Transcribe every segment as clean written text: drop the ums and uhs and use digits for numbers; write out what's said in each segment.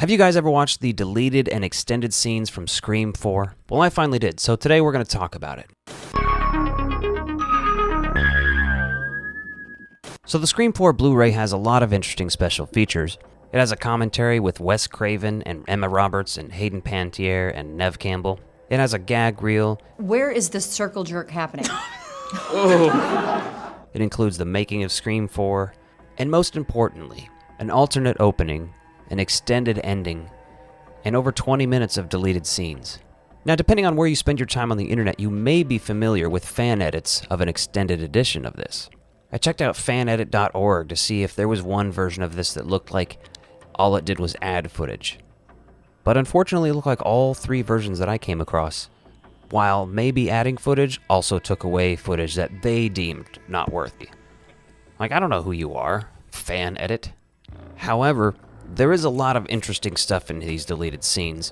Have you guys ever watched the deleted and extended scenes from Scream 4? Well, I finally did, so today we're going to talk about it. So the Scream 4 Blu-ray has a lot of interesting special features. It has a commentary with Wes Craven and Emma Roberts and Hayden Panettiere and Neve Campbell. It has a gag reel. Where is this circle jerk happening? It includes the making of Scream 4, and most importantly, an alternate opening, an extended ending, and over 20 minutes of deleted scenes. Now, depending on where you spend your time on the internet, you may be familiar with fan edits of an extended edition of this. I checked out fanedit.org to see if there was one version of this that looked like all it did was add footage. But unfortunately, it looked like all three versions that I came across, while maybe adding footage, also took away footage that they deemed not worthy. Like, I don't know who you are, fan edit. However, there is a lot of interesting stuff in these deleted scenes,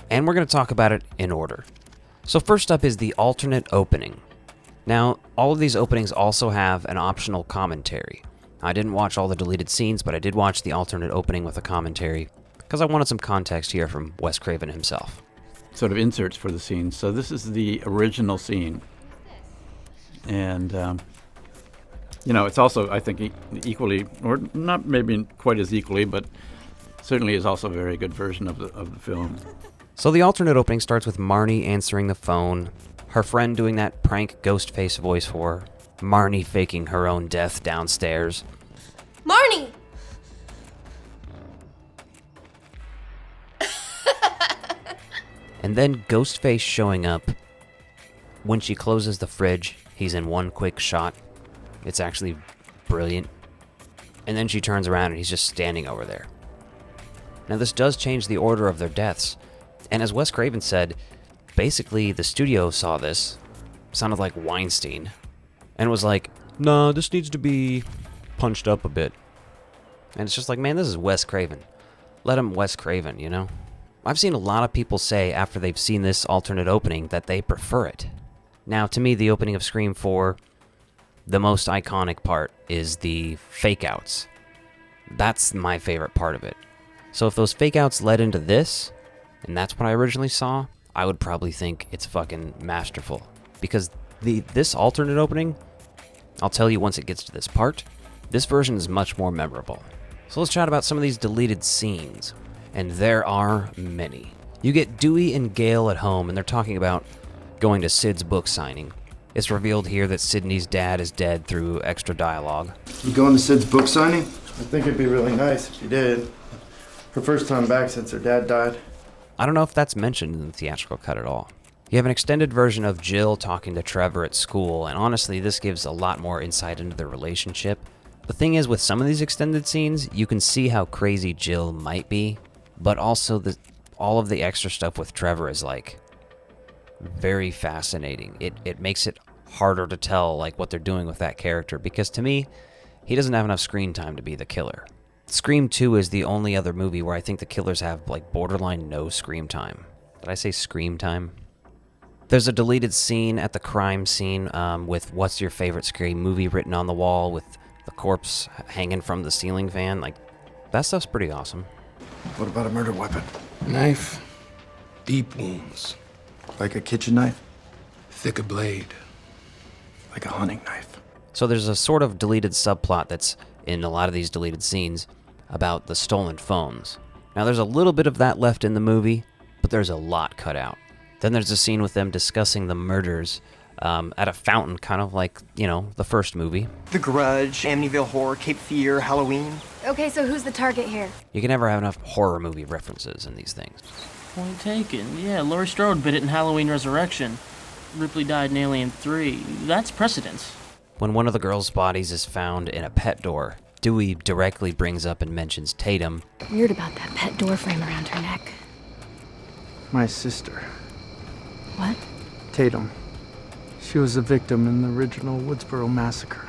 and we're going to talk about it in order. So first up is the alternate opening. Now, all of these openings also have an optional commentary. I didn't watch all the deleted scenes, but I did watch the alternate opening with a commentary, because I wanted some context here from Wes Craven himself. Sort of inserts for the scene. So this is the original scene. And, it's also, I think, equally, or not maybe quite as equally, but certainly is also a very good version of the film. So the alternate opening starts with Marnie answering the phone, her friend doing that prank ghost face voice for her, Marnie faking her own death downstairs. Marnie! And then Ghostface showing up. When she closes the fridge, he's in one quick shot. It's actually brilliant. And then she turns around and he's just standing over there. Now this does change the order of their deaths. And as Wes Craven said, basically the studio saw this, sounded like Weinstein, and was like, no, this needs to be punched up a bit. And it's just like, man, this is Wes Craven. Let him Wes Craven, you know? I've seen a lot of people say after they've seen this alternate opening that they prefer it. Now, to me, the opening of Scream 4, the most iconic part is the fake-outs. That's my favorite part of it. So if those fake-outs led into this, and that's what I originally saw, I would probably think it's fucking masterful. Because this alternate opening, I'll tell you once it gets to this part, this version is much more memorable. So let's chat about some of these deleted scenes. And there are many. You get Dewey and Gail at home, and they're talking about going to Sid's book signing. It's revealed here that Sydney's dad is dead through extra dialogue. You going to Sid's book signing? I think it'd be really nice if you did. Her first time back since her dad died. I don't know if that's mentioned in the theatrical cut at all. You have an extended version of Jill talking to Trevor at school, and honestly, this gives a lot more insight into their relationship. The thing is, with some of these extended scenes, you can see how crazy Jill might be, but also all of the extra stuff with Trevor is like very fascinating. It makes it harder to tell like what they're doing with that character, because to me, he doesn't have enough screen time to be the killer. Scream 2 is the only other movie where I think the killers have like borderline no screen time. Did I say scream time? There's a deleted scene at the crime scene with what's your favorite scary movie written on the wall with the corpse hanging from the ceiling fan. Like, that stuff's pretty awesome. What about a murder weapon? Knife, deep wounds, Like a kitchen knife? thicker blade. Like a hunting knife? So there's a sort of deleted subplot that's in a lot of these deleted scenes about the stolen phones. Now there's a little bit of that left in the movie, but there's a lot cut out. Then there's a scene with them discussing the murders at a fountain, kind of like, the first movie. The Grudge, Amityville Horror, Cape Fear, Halloween. Okay, so who's the target here? You can never have enough horror movie references in these things. Point taken. Yeah, Laurie Strode bit it in Halloween Resurrection. Ripley died in Alien 3. That's precedence. When one of the girls' bodies is found in a pet door, Dewey directly brings up and mentions Tatum. Weird about that pet door frame around her neck. My sister, What? Tatum. She was a victim in the original Woodsboro massacre.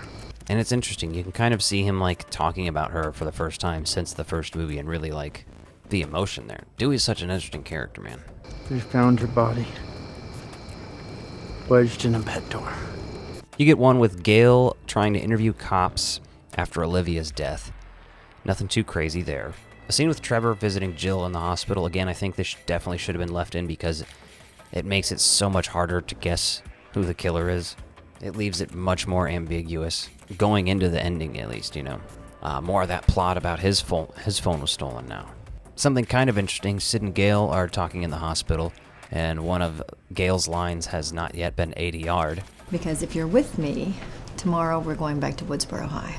And it's interesting, you can kind of see him like talking about her for the first time since the first movie and really like the emotion there. Dewey's such an interesting character, man. They found her body wedged in a pet door. You get one with Gail trying to interview cops after Olivia's death. Nothing too crazy there. A scene with Trevor visiting Jill in the hospital. Again, I think this definitely should have been left in because it makes it so much harder to guess who the killer is. It leaves it much more ambiguous, going into the ending at least, you know. More of that plot about his phone was stolen now. Something kind of interesting, Sid and Gail are talking in the hospital, and one of Gail's lines has not yet been ADR'd. Because if you're with me, tomorrow we're going back to Woodsboro High.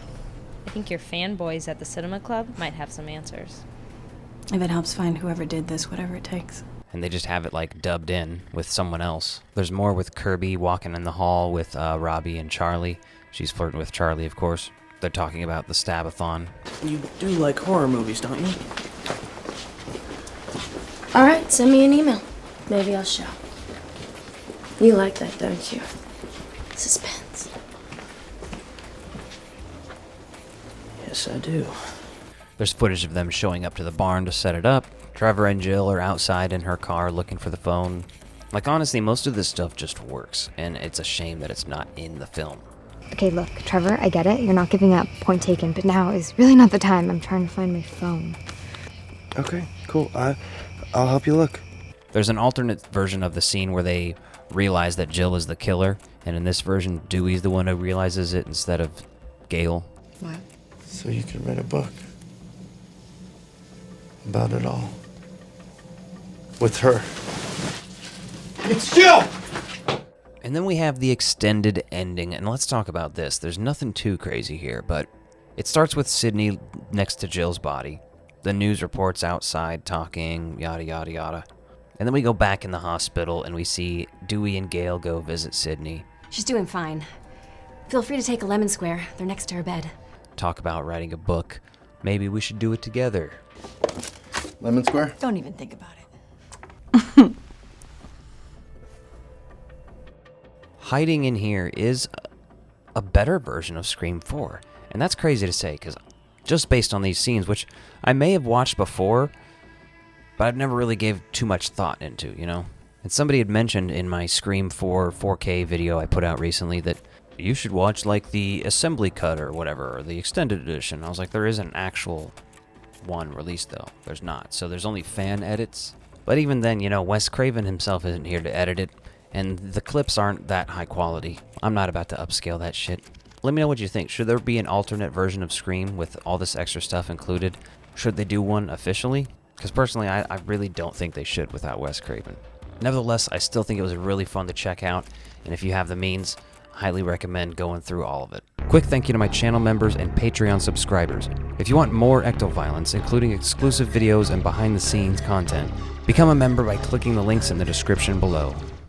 I think your fanboys at the cinema club might have some answers. If it helps find whoever did this, whatever it takes. And they just have it like dubbed in with someone else. There's more with Kirby walking in the hall with Robbie and Charlie. She's flirting with Charlie, of course. They're talking about the Stabathon. You do like horror movies, don't you? All right, send me an email. Maybe I'll show. You like that, don't you? Suspense. Yes, I do. There's footage of them showing up to the barn to set it up. Trevor and Jill are outside in her car looking for the phone. Like, honestly, most of this stuff just works, and it's a shame that it's not in the film. Okay, look, Trevor, I get it. You're not giving up. Point taken. But now is really not the time. I'm trying to find my phone. Okay, cool. I'll help you look. There's an alternate version of the scene where they realize that Jill is the killer, and in this version, Dewey's the one who realizes it instead of Gail. What? So you can write a book about it all. With her. It's Jill! And then we have the extended ending, and let's talk about this. There's nothing too crazy here, but it starts with Sydney next to Jill's body. The news reports outside talking, yada, yada, yada. And then we go back in the hospital, and we see Dewey and Gail go visit Sydney. She's doing fine. Feel free to take a lemon square. They're next to her bed. Talk about writing a book. Maybe we should do it together. Lemon Square? Don't even think about it. Hiding in here is a better version of Scream 4. And that's crazy to say, because just based on these scenes, which I may have watched before, but I've never really gave too much thought into, you know? And somebody had mentioned in my Scream 4 4K video I put out recently that you should watch like the assembly cut or whatever, or the extended edition. I was like, there is an actual one released though. There's not. So there's only fan edits. But even then, you know, Wes Craven himself isn't here to edit it, and the clips aren't that high quality. I'm not about to upscale that shit. Let me know what you think. Should there be an alternate version of Scream with all this extra stuff included? Should they do one officially? Because personally, I really don't think they should without Wes Craven. Nevertheless, I still think it was really fun to check out, and if you have the means, highly recommend going through all of it. Quick thank you to my channel members and Patreon subscribers. If you want more ectoviolence, including exclusive videos and behind-the-scenes content, become a member by clicking the links in the description below.